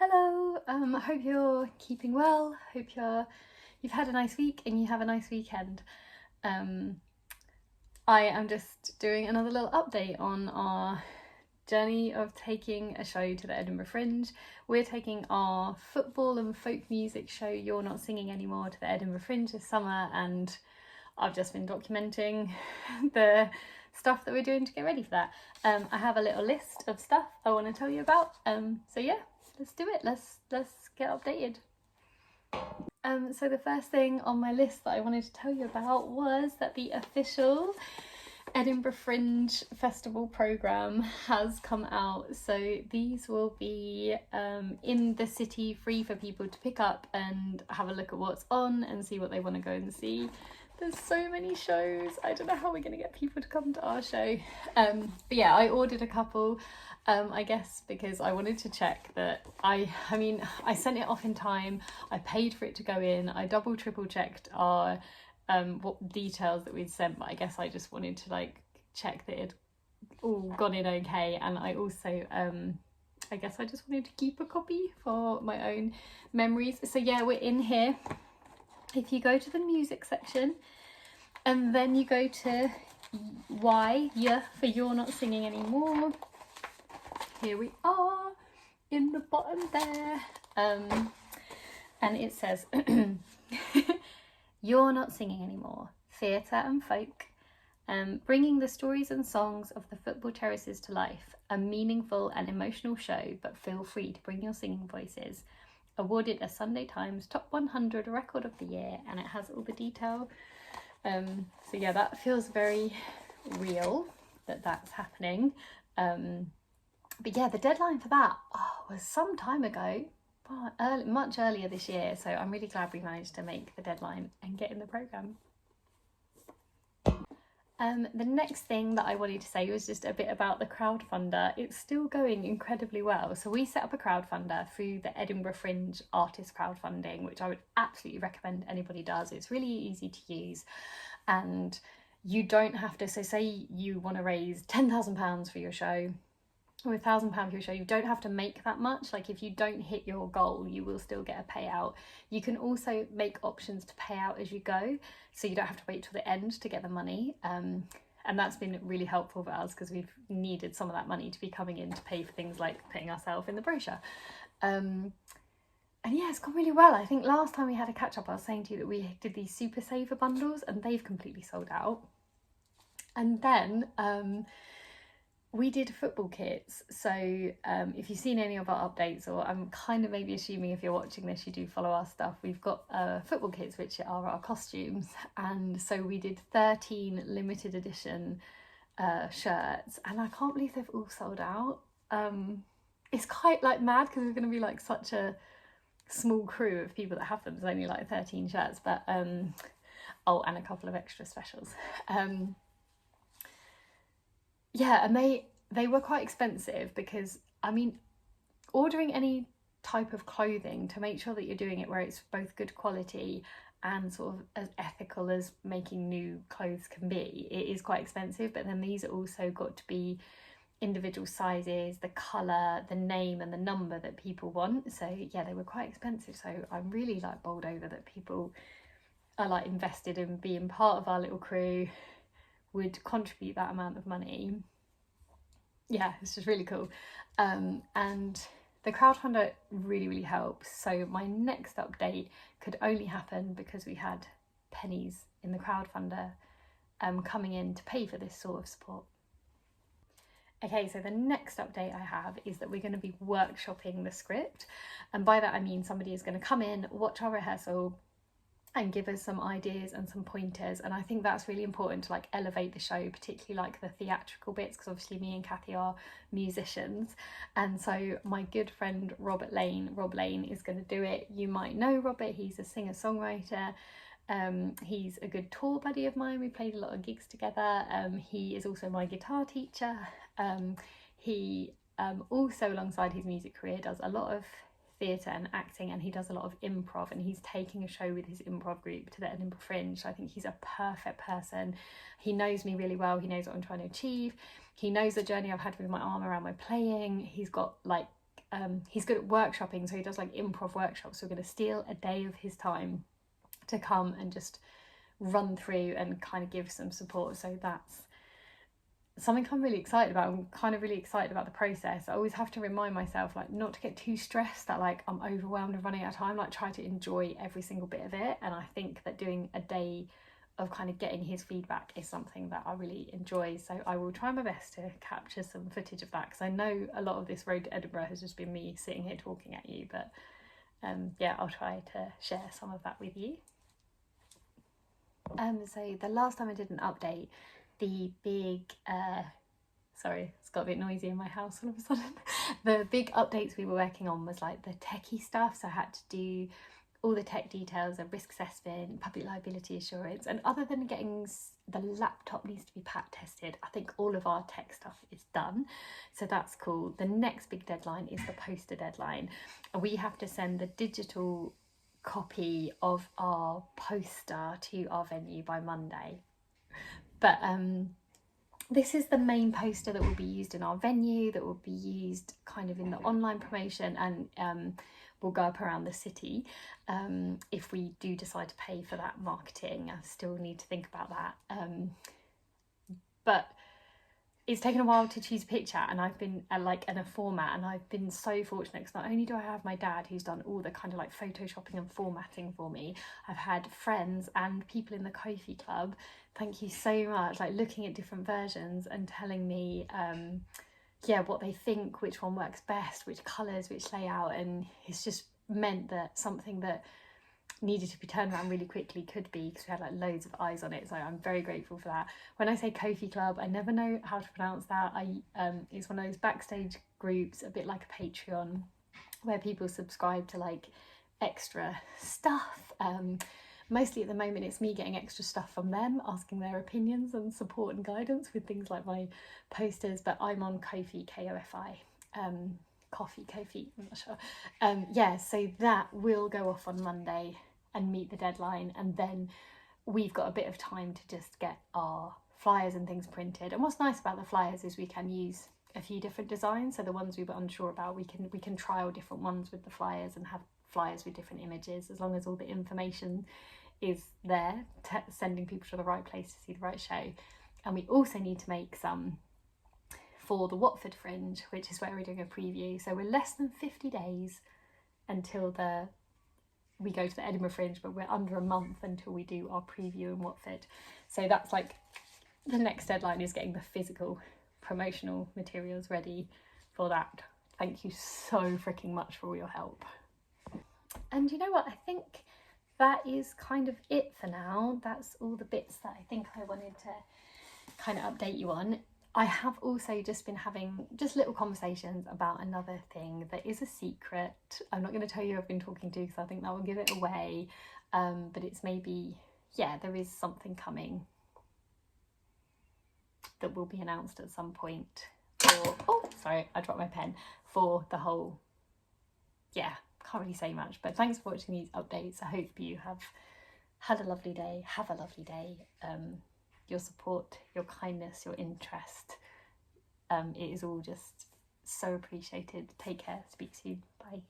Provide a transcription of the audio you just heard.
Hello, I hope you're keeping well. Hope you've had a nice week and you have a nice weekend. I am just doing another little update on our journey of taking a show to the Edinburgh Fringe. We're taking our football and folk music show You're Not Singing Anymore to the Edinburgh Fringe this summer, and I've just been documenting the stuff that we're doing to get ready for that. I have a little list of stuff I want to tell you about. So yeah, let's do it. Let's get updated. So the first thing on my list that I wanted to tell you about was that the official Edinburgh Fringe Festival programme has come out. So these will be in the city, free for people to pick up and have a look at what's on and see what they want to go and see. There's so many shows. I don't know how we're going to get people to come to our show. But yeah, I ordered a couple, I guess, because I wanted to check that I sent it off in time. I paid for it to go in. I triple checked our what details that we'd sent, but I guess I just wanted to check that it all gone in okay. And I also I guess I just wanted to keep a copy for my own memories. So yeah, we're in here. If you go to the music section and then you go to Y for You're Not Singing Anymore, here we are in the bottom there, and it says You're Not Singing Anymore, theatre and folk, bringing the stories and songs of the football terraces to life, a meaningful and emotional show, but feel free to bring your singing voices. Awarded a Sunday Times Top 100 Record of the Year, and it has all the detail. So yeah, that feels very real that that's happening. But yeah, the deadline for that was some time ago, much earlier this year. So I'm really glad we managed to make the deadline and get in the programme. The next thing that I wanted to say was just a bit about the crowdfunder. It's still going incredibly well. So we set up a crowdfunder through the Edinburgh Fringe artist crowdfunding, which I would absolutely recommend anybody does. It's really easy to use, and you don't have to, so say you want to raise £10,000 for your show, or £1,000 for your show, you don't have to make that much. Like if you don't hit your goal, you will still get a payout. You can also make options to pay out as you go, so you don't have to wait till the end to get the money. And that's been really helpful for us because we've needed some of that money to be coming in to pay for things like putting ourselves in the brochure. And yeah, it's gone really well. I think last time we had a catch up, I was saying to you that we did these super saver bundles and they've completely sold out. And then we did football kits. So if you've seen any of our updates, or I'm kind of maybe assuming if you're watching this you do follow our stuff, we've got football kits, which are our costumes. And so we did 13 limited edition shirts, and I can't believe they've all sold out. It's quite mad because we're going to be such a small crew of people that have them. There's only 13 shirts, but and a couple of extra specials. Yeah, and they were quite expensive because, ordering any type of clothing to make sure that you're doing it where it's both good quality and sort of as ethical as making new clothes can be, it is quite expensive. But then these also got to be individual sizes, the colour, the name and the number that people want. So yeah, they were quite expensive. So I'm really bowled over that people are invested in being part of our little crew, would contribute that amount of money. Yeah, it's just really cool. And the crowdfunder really helps. So my next update could only happen because we had pennies in the crowdfunder coming in to pay for this sort of support. Okay, so the next update I have is that we're going to be workshopping the script, and by that I mean somebody is going to come in, watch our rehearsal and give us some ideas and some pointers. And I think that's really important to elevate the show, particularly the theatrical bits, because obviously me and Kathy are musicians. And so my good friend Rob Lane is going to do it. You might know Robert, he's a singer-songwriter. He's a good tour buddy of mine. We played a lot of gigs together. He is also my guitar teacher. He also, alongside his music career, does a lot of theatre and acting, and he does a lot of improv, and he's taking a show with his improv group to the Edinburgh Fringe. So I think he's a perfect person. He knows me really well. He knows what I'm trying to achieve. He knows the journey I've had with my arm around my playing. He's got he's good at workshopping, so he does like improv workshops. So we're going to steal a day of his time to come and just run through and kind of give some support. So that's something I'm really excited about. I'm kind of really excited about the process. I always have to remind myself like not to get too stressed that like I'm overwhelmed and running out of time, like try to enjoy every single bit of it. And I think that doing a day of kind of getting his feedback is something that I really enjoy. So I will try my best to capture some footage of that, because I know a lot of this road to Edinburgh has just been me sitting here talking at you, but yeah, I'll try to share some of that with you. So the last time I did an update, the big sorry, it's got a bit noisy in my house all of a sudden. The big updates we were working on was like the techie stuff, so I had to do all the tech details of risk assessment, public liability assurance, and other than getting the laptop needs to be pack tested, I think all of our tech stuff is done, so that's cool. The next big deadline is the poster deadline. We have to send the digital copy of our poster to our venue by Monday, but this is the main poster that will be used in our venue, that will be used kind of in the online promotion, and will go up around the city. If we do decide to pay for that marketing, I still need to think about that. But it's taken a while to choose a picture, and I've been in a format, and I've been so fortunate because not only do I have my dad who's done all the kind of like photoshopping and formatting for me, I've had friends and people in the Ko-fi club, thank you so much, like looking at different versions and telling me yeah, what they think, which one works best, which colours, which layout, and it's just meant that something that needed to be turned around really quickly could be, because we had like loads of eyes on it, so I'm very grateful for that. When I say Ko-fi Club, I never know how to pronounce that. It's one of those backstage groups, a bit like a Patreon, where people subscribe to like extra stuff. Mostly at the moment it's me getting extra stuff from them, asking their opinions and support and guidance with things like my posters, but I'm on Ko-fi, K-O-F-I, Ko-fi, I'm not sure. Yeah, so that will go off on Monday and meet the deadline, and then we've got a bit of time to just get our flyers and things printed. And what's nice about the flyers is we can use a few different designs, so the ones we were unsure about, we can trial different ones with the flyers and have flyers with different images, as long as all the information is there, sending people to the right place to see the right show. And we also need to make some for the Watford Fringe, which is where we're doing a preview. So we're less than 50 days until we go to the Edinburgh Fringe, but we're under a month until we do our preview in Watford. So that's like the next deadline, is getting the physical promotional materials ready for that. Thank you so freaking much for all your help. And you know what, I think that is kind of it for now. That's all the bits that I think I wanted to kind of update you on. I have also just been having just little conversations about another thing that is a secret. I'm not going to tell you who I've been talking to, because I think that will give it away. But it's maybe, yeah, there is something coming that will be announced at some point. For, oh, sorry, I dropped my pen. For the whole, yeah, can't really say much. But thanks for watching these updates. I hope you have had a lovely day. Have a lovely day. Your support, your kindness, your interest, it is all just so appreciated. Take care. Speak soon. Bye.